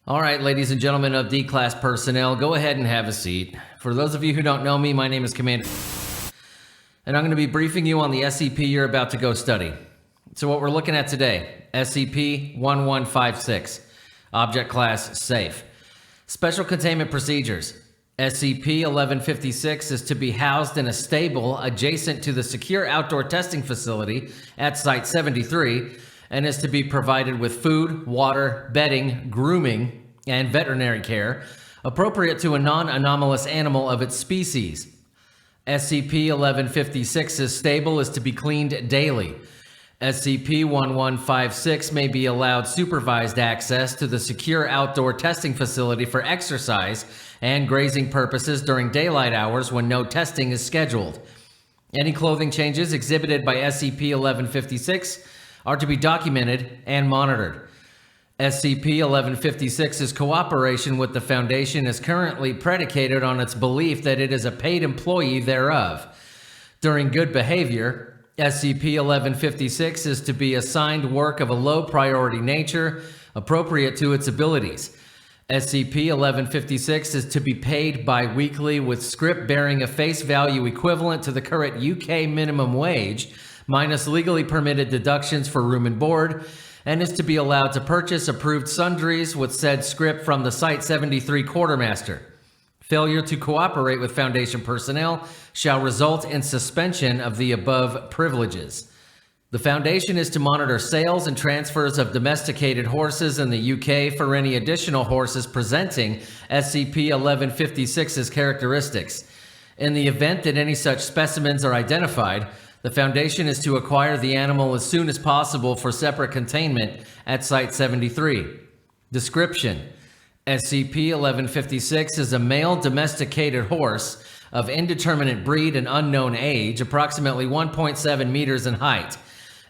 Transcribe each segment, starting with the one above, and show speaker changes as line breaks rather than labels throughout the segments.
All right, ladies and gentlemen of D-Class personnel, go ahead and have a seat. For those of you who don't know me, my name is Commander, and I'm going to be briefing you on the SCP you're about to go study. So what we're looking at today, SCP-1156, Object Class Safe. Special Containment Procedures. SCP-1156 is to be housed in a stable adjacent to the secure outdoor testing facility at Site-73, and is to be provided with food, water, bedding, grooming, and veterinary care appropriate to a non-anomalous animal of its species. SCP-1156's stable is to be cleaned daily. SCP-1156 may be allowed supervised access to the secure outdoor testing facility for exercise and grazing purposes during daylight hours when no testing is scheduled. Any clothing changes exhibited by SCP-1156 are to be documented and monitored. SCP-1156's cooperation with the Foundation is currently predicated on its belief that it is a paid employee thereof. During good behavior, SCP-1156 is to be assigned work of a low-priority nature appropriate to its abilities. SCP-1156 is to be paid bi-weekly with scrip bearing a face value equivalent to the current UK minimum wage, minus legally permitted deductions for room and board, and is to be allowed to purchase approved sundries with said scrip from the Site-73 quartermaster. Failure to cooperate with Foundation personnel shall result in suspension of the above privileges. The Foundation is to monitor sales and transfers of domesticated horses in the UK for any additional horses presenting SCP-1156's characteristics. In the event that any such specimens are identified, the Foundation is to acquire the animal as soon as possible for separate containment at Site-73. Description: SCP-1156 is a male domesticated horse of indeterminate breed and unknown age, approximately 1.7 meters in height.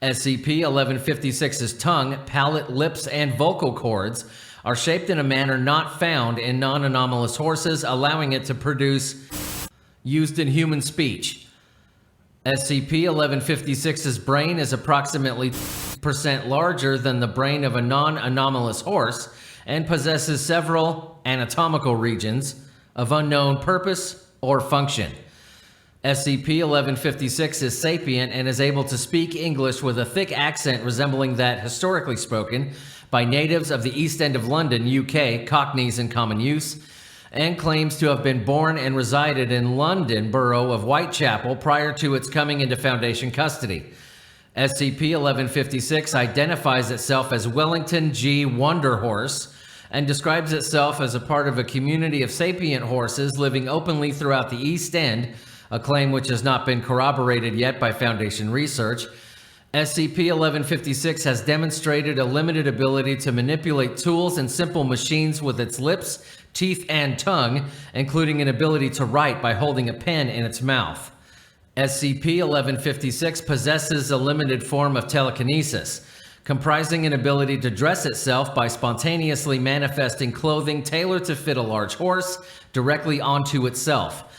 SCP-1156's tongue, palate, lips, and vocal cords are shaped in a manner not found in non-anomalous horses, allowing it to produce used in human speech. SCP-1156's brain is approximately 2% larger than the brain of a non-anomalous horse and possesses several anatomical regions of unknown purpose or function. SCP-1156 is sapient and is able to speak English with a thick accent resembling that historically spoken by natives of the East End of London, UK, Cockneys in common use, and claims to have been born and resided in London Borough of Whitechapel prior to its coming into Foundation custody. SCP-1156 identifies itself as Wellington G. Wonderhorse and describes itself as a part of a community of sapient horses living openly throughout the East End, a claim which has not been corroborated yet by Foundation research. SCP-1156 has demonstrated a limited ability to manipulate tools and simple machines with its lips, teeth, and tongue, including an ability to write by holding a pen in its mouth. SCP-1156 possesses a limited form of telekinesis, comprising an ability to dress itself by spontaneously manifesting clothing tailored to fit a large horse directly onto itself.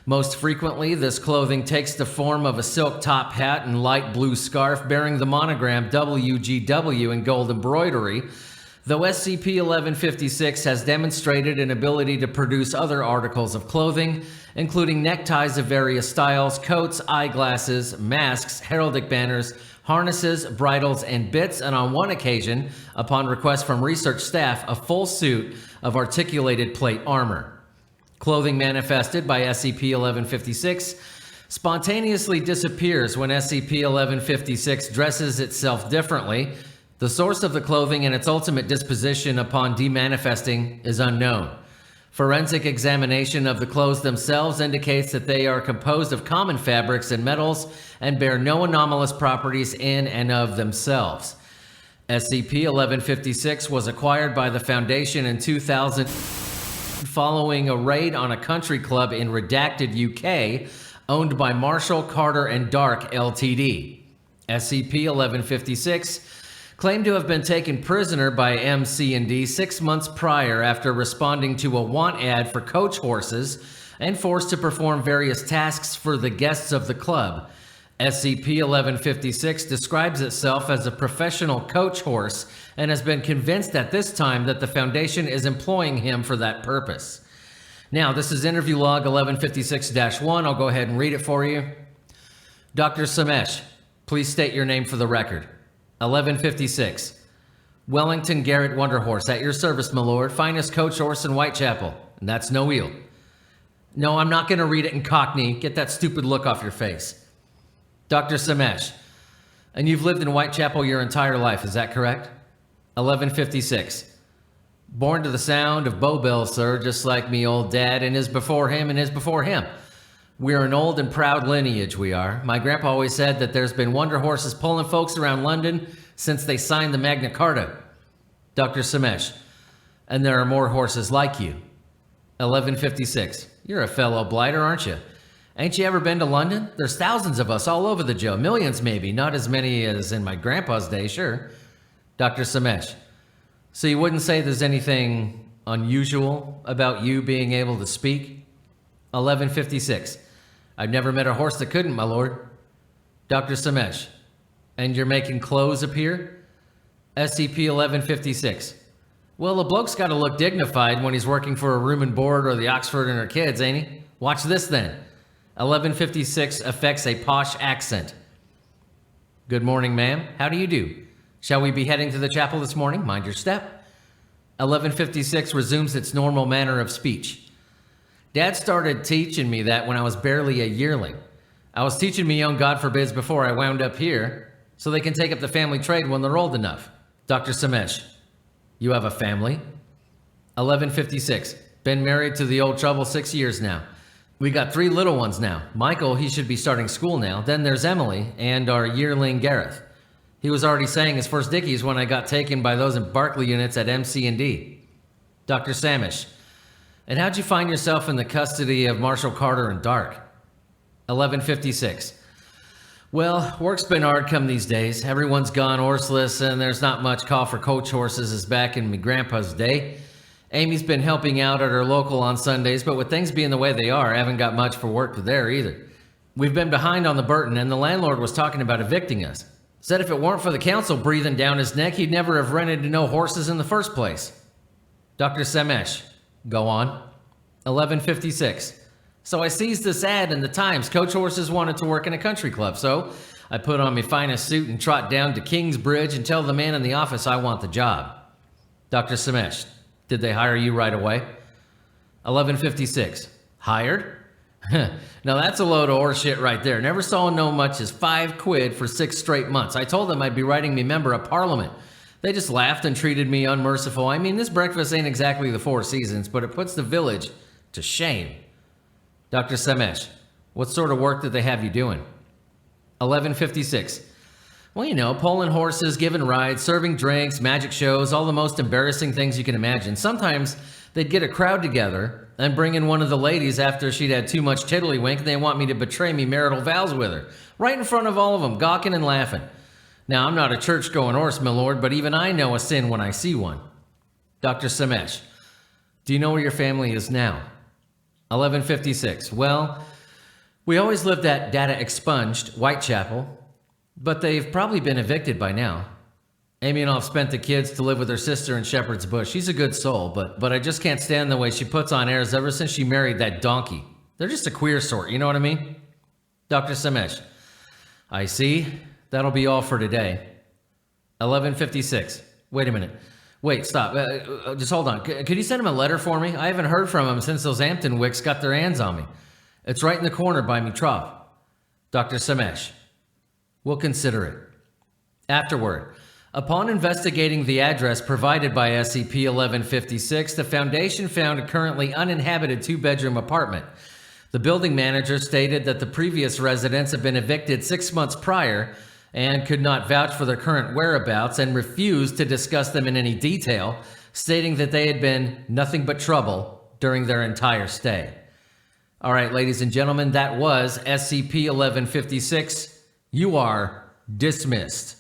Most frequently, this clothing takes the form of a silk top hat and light blue scarf bearing the monogram WGW in gold embroidery, though SCP-1156 has demonstrated an ability to produce other articles of clothing, including neckties of various styles, coats, eyeglasses, masks, heraldic banners, harnesses, bridles, and bits, and on one occasion, upon request from research staff, a full suit of articulated plate armor. Clothing manifested by SCP-1156 spontaneously disappears when SCP-1156 dresses itself differently. The source of the clothing and its ultimate disposition upon demanifesting is unknown. Forensic examination of the clothes themselves indicates that they are composed of common fabrics and metals and bear no anomalous properties in and of themselves. SCP-1156 was acquired by the Foundation in 2000 following a raid on a country club in Redacted, UK, owned by Marshall, Carter, and Dark Ltd. SCP-1156 claimed to have been taken prisoner by MC&D 6 months prior after responding to a want ad for coach horses and forced to perform various tasks for the guests of the club. SCP-1156 describes itself as a professional coach horse and has been convinced at this time that the Foundation is employing him for that purpose. Now, this is interview log 1156-1. I'll go ahead and read it for you. Dr. Samesh, please state your name for the record. 1156. Wellington Garrett Wonderhorse, at your service, my lord. Finest coach horse in Whitechapel. And that's no wheel. No, I'm not going to read it in Cockney. Get that stupid look off your face. Dr. Samesh, and you've lived in Whitechapel your entire life, is that correct? 1156. Born to the sound of Bow Bells, sir, just like me old dad, and his before him and his before him. We're an old and proud lineage, we are. My grandpa always said that there's been wonder horses pulling folks around London since they signed the Magna Carta. Dr. Samesh, and there are more horses like you. 1156. You're a fellow blighter, aren't you? Ain't you ever been to London? There's thousands of us all over the Joe. Millions maybe, not as many as in my grandpa's day, sure. Dr. Samesh. So you wouldn't say there's anything unusual about you being able to speak? 1156. I've never met a horse that couldn't, my lord. Dr. Samesh. And you're making clothes appear? SCP-1156. Well, the bloke's got to look dignified when he's working for a room and board or the Oxford and her kids, ain't he? Watch this then. 1156 affects a posh accent. Good morning, ma'am. How do you do? Shall we be heading to the chapel this morning? Mind your step. 1156 resumes its normal manner of speech. Dad started teaching me that when I was barely a yearling. I was teaching me young God forbids before I wound up here, so they can take up the family trade when they're old enough. Dr. Samesh, you have a family? 1156, been married to the old trouble 6 years now. We got 3 little ones now. Michael, he should be starting school now. Then there's Emily and our yearling Gareth. He was already saying his first dickies when I got taken by those in Barclay units at MC&D. Dr. Samesh, and how'd you find yourself in the custody of Marshal Carter and Dark? 1156. Well, work's been hard come these days. Everyone's gone horseless, and there's not much call for coach horses as back in me grandpa's day. Amy's been helping out at her local on Sundays, but with things being the way they are, I haven't got much for work there either. We've been behind on the Burton, and the landlord was talking about evicting us. Said if it weren't for the council breathing down his neck, he'd never have rented to no horses in the first place. Dr. Samesh, go on. 1156. So I seized this ad in the Times. Coach horses wanted to work in a country club, so I put on my finest suit and trot down to Kingsbridge and tell the man in the office I want the job. Dr. Samesh, did they hire you right away? 1156. Hired? Now that's a load of horse shit right there. Never saw no much as £5 for 6 straight months. I told them I'd be writing me member of parliament. They just laughed and treated me unmerciful. I mean, this breakfast ain't exactly the Four Seasons, but it puts the village to shame. Dr. Samesh, what sort of work did they have you doing? 1156. Well, you know, pulling horses, giving rides, serving drinks, magic shows, all the most embarrassing things you can imagine. Sometimes they'd get a crowd together and bring in one of the ladies after she'd had too much tiddlywink, and they want me to betray me marital vows with her. Right in front of all of them, gawking and laughing. Now, I'm not a church-going horse, my lord, but even I know a sin when I see one. Dr. Samesh, do you know where your family is now? 1156. Well, we always lived at Data Expunged, Whitechapel, but they've probably been evicted by now. Amy and I have spent the kids to live with her sister in Shepherd's Bush. She's a good soul, but I just can't stand the way she puts on airs ever since she married that donkey. They're just a queer sort, you know what I mean? Dr. Samesh, I see. That'll be all for today. 1156. Wait a minute. Wait, stop. Just hold on. Could you send him a letter for me? I haven't heard from him since those Hampton wicks got their hands on me. It's right in the corner by me trough. Dr. Samesh, we'll consider it. Afterward, upon investigating the address provided by SCP-1156, the Foundation found a currently uninhabited 2-bedroom apartment. The building manager stated that the previous residents had been evicted 6 months prior and could not vouch for their current whereabouts and refused to discuss them in any detail, stating that they had been nothing but trouble during their entire stay. All right, ladies and gentlemen, that was SCP-1156. You are dismissed.